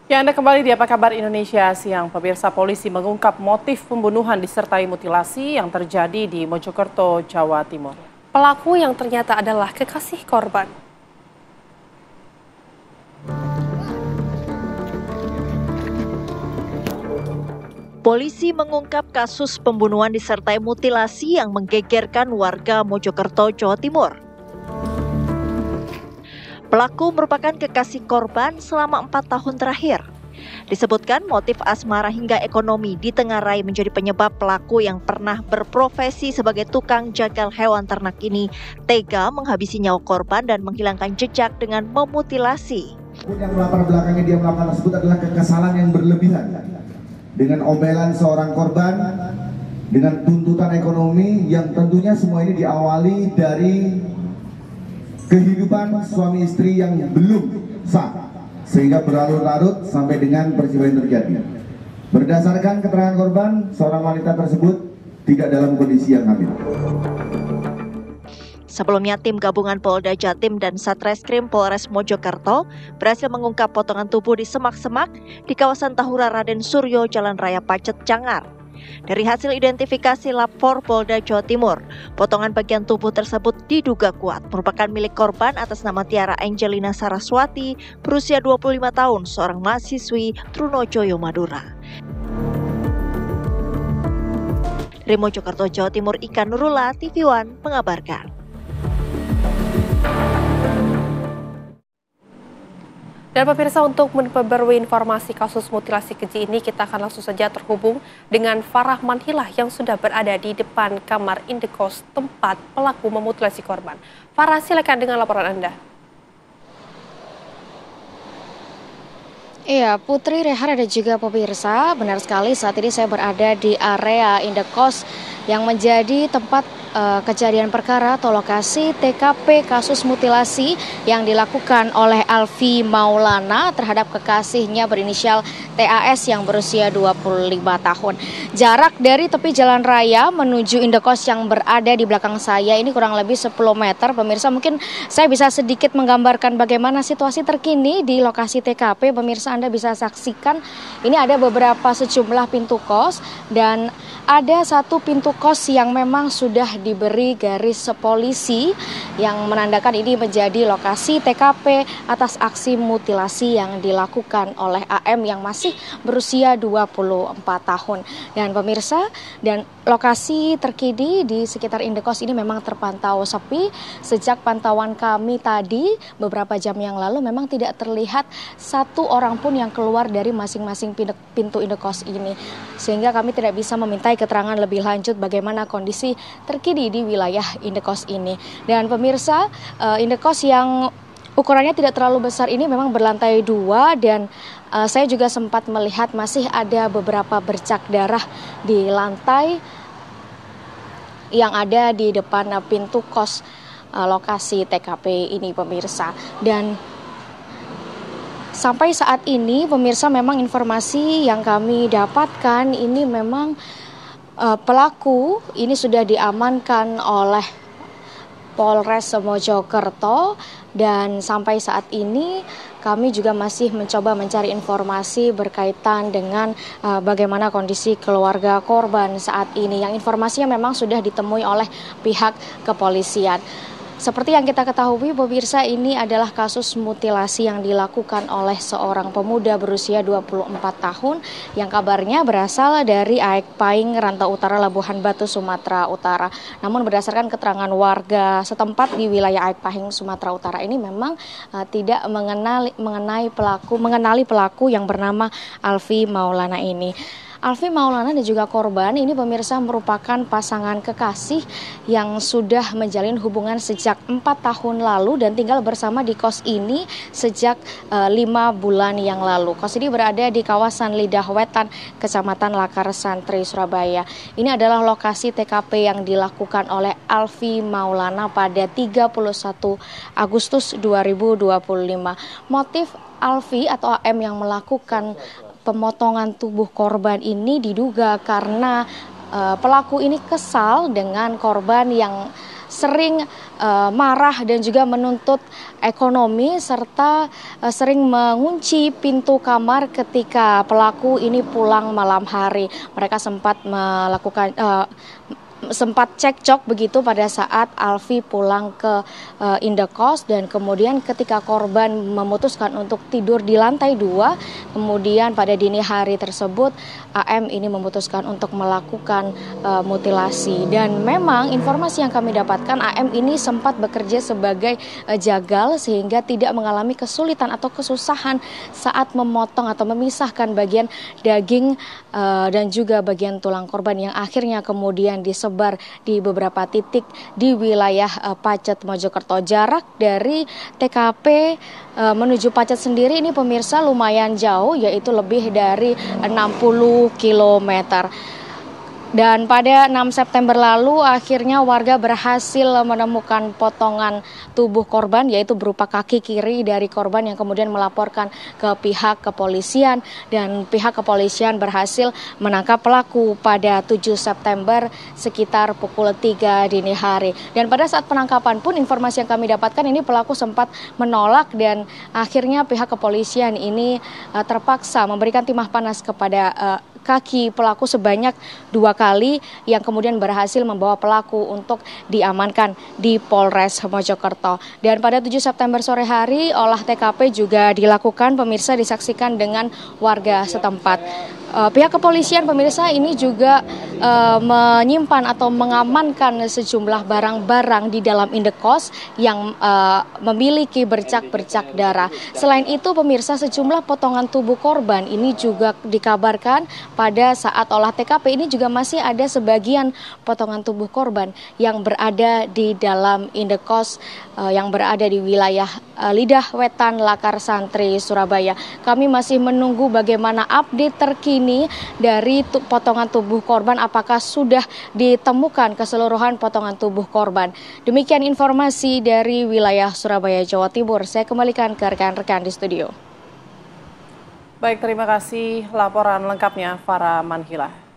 Ya, Anda kembali di Apa Kabar Indonesia Siang. Pemirsa, polisi mengungkap motif pembunuhan disertai mutilasi yang terjadi di Mojokerto, Jawa Timur. Pelaku yang ternyata adalah kekasih korban. Polisi mengungkap kasus pembunuhan disertai mutilasi yang menggegerkan warga Mojokerto, Jawa Timur. Pelaku merupakan kekasih korban selama 4 tahun terakhir. Disebutkan motif asmara hingga ekonomi ditengarai menjadi penyebab pelaku yang pernah berprofesi sebagai tukang jagal hewan ternak ini tega menghabisi nyawa korban dan menghilangkan jejak dengan memutilasi. Yang melatar belakangnya dia melakukan tersebut adalah kekesalan yang berlebihan. Dengan omelan seorang korban, dengan tuntutan ekonomi yang tentunya semua ini diawali dari kehidupan suami istri yang belum sah, sehingga berlarut-larut sampai dengan peristiwa yang terjadi. Berdasarkan keterangan korban, seorang wanita tersebut tidak dalam kondisi yang hamil. Sebelumnya tim gabungan Polda Jatim dan Satreskrim Polres Mojokerto berhasil mengungkap potongan tubuh di semak-semak di kawasan Tahura Raden Suryo, Jalan Raya Pacet, Cangar. Dari hasil identifikasi lapor Polda Jawa Timur, potongan bagian tubuh tersebut diduga kuat merupakan milik korban atas nama Tiara Angelina Saraswati, berusia 25 tahun, seorang mahasiswi Trunojoyo, Madura. Dari Mojokerto, Jawa Timur, Ika Nurullah, TV One mengabarkan. Dan pemirsa, untuk memperbarui informasi kasus mutilasi keji ini, kita akan langsung saja terhubung dengan Farah Manhilah yang sudah berada di depan kamar indekos tempat pelaku memutilasi korban. Farah, silakan dengan laporan Anda. Iya, Putri, Rehan, ada juga pemirsa. Benar sekali, saat ini saya berada di area indekos yang menjadi tempat kejadian perkara atau lokasi TKP kasus mutilasi yang dilakukan oleh Alfi Maulana terhadap kekasihnya berinisial TAS yang berusia 25 tahun. Jarak dari tepi jalan raya menuju indekos yang berada di belakang saya ini kurang lebih 10 meter. Pemirsa, mungkin saya bisa sedikit menggambarkan bagaimana situasi terkini di lokasi TKP. Pemirsa, Anda bisa saksikan ini ada beberapa sejumlah pintu kos dan ada satu pintu kos yang memang sudah diberi garis polisi yang menandakan ini menjadi lokasi TKP atas aksi mutilasi yang dilakukan oleh AM yang masih berusia 24 tahun. Dan pemirsa, dan lokasi terkini di sekitar indekos ini memang terpantau sepi. Sejak pantauan kami tadi beberapa jam yang lalu memang tidak terlihat satu orang pun yang keluar dari masing-masing pintu indekos ini. Sehingga kami tidak bisa memintai keterangan lebih lanjut bagaimana kondisi terkini di wilayah indekos ini. Dan pemirsa, indekos yang ukurannya tidak terlalu besar ini memang berlantai 2 dan saya juga sempat melihat masih ada beberapa bercak darah di lantai yang ada di depan pintu kos lokasi TKP ini, pemirsa. Dan sampai saat ini, pemirsa, memang informasi yang kami dapatkan ini memang pelaku ini sudah diamankan oleh Polres Mojokerto dan sampai saat ini kami juga masih mencoba mencari informasi berkaitan dengan bagaimana kondisi keluarga korban saat ini yang informasinya memang sudah ditemui oleh pihak kepolisian. Seperti yang kita ketahui, pemirsa, ini adalah kasus mutilasi yang dilakukan oleh seorang pemuda berusia 24 tahun yang kabarnya berasal dari Aek Pahing, Rantau Utara, Labuhan Batu, Sumatera Utara. Namun berdasarkan keterangan warga setempat di wilayah Aek Pahing, Sumatera Utara ini memang tidak mengenali pelaku yang bernama Alfi Maulana ini. Alfi Maulana dan juga korban ini, pemirsa, merupakan pasangan kekasih yang sudah menjalin hubungan sejak 4 tahun lalu dan tinggal bersama di kos ini sejak 5 bulan yang lalu. Kos ini berada di kawasan Lidah Wetan, Kecamatan Lakar Santri, Surabaya. Ini adalah lokasi TKP yang dilakukan oleh Alfi Maulana pada 31 Agustus 2025. Motif Alfi atau AM yang melakukan pemotongan tubuh korban ini diduga karena pelaku ini kesal dengan korban yang sering marah dan juga menuntut ekonomi serta sering mengunci pintu kamar ketika pelaku ini pulang malam hari. Mereka sempat melakukan sempat cekcok begitu pada saat Alfi pulang ke indekos, dan kemudian ketika korban memutuskan untuk tidur di lantai 2, kemudian pada dini hari tersebut AM ini memutuskan untuk melakukan mutilasi. Dan memang informasi yang kami dapatkan, AM ini sempat bekerja sebagai jagal sehingga tidak mengalami kesulitan atau kesusahan saat memotong atau memisahkan bagian daging dan juga bagian tulang korban yang akhirnya kemudian disebar di beberapa titik di wilayah Pacet, Mojokerto. Jarak dari TKP menuju Pacet sendiri ini pemirsa lumayan jauh, yaitu lebih dari 60 kilometer. Dan pada 6 September lalu akhirnya warga berhasil menemukan potongan tubuh korban, yaitu berupa kaki kiri dari korban yang kemudian melaporkan ke pihak kepolisian, dan pihak kepolisian berhasil menangkap pelaku pada 7 September sekitar pukul 3 dini hari. Dan pada saat penangkapan pun informasi yang kami dapatkan ini pelaku sempat menolak, dan akhirnya pihak kepolisian ini terpaksa memberikan timah panas kepada kaki pelaku sebanyak 2 kali, yang kemudian berhasil membawa pelaku untuk diamankan di Polres Mojokerto. Dan pada 7 September sore hari olah TKP juga dilakukan, pemirsa, disaksikan dengan warga setempat. Pihak kepolisian, pemirsa, ini juga menyimpan atau mengamankan sejumlah barang-barang di dalam indekos yang memiliki bercak-bercak darah. Selain itu, pemirsa, sejumlah potongan tubuh korban ini juga dikabarkan pada saat olah TKP ini juga masih ada sebagian potongan tubuh korban yang berada di dalam indekos yang berada di wilayah Lidah Wetan, Lakar Santri, Surabaya. Kami masih menunggu bagaimana update terkini dari potongan tubuh korban, apakah sudah ditemukan keseluruhan potongan tubuh korban. Demikian informasi dari wilayah Surabaya, Jawa Timur. Saya kembalikan ke rekan-rekan di studio. Baik, terima kasih laporan lengkapnya Farah Manhilah.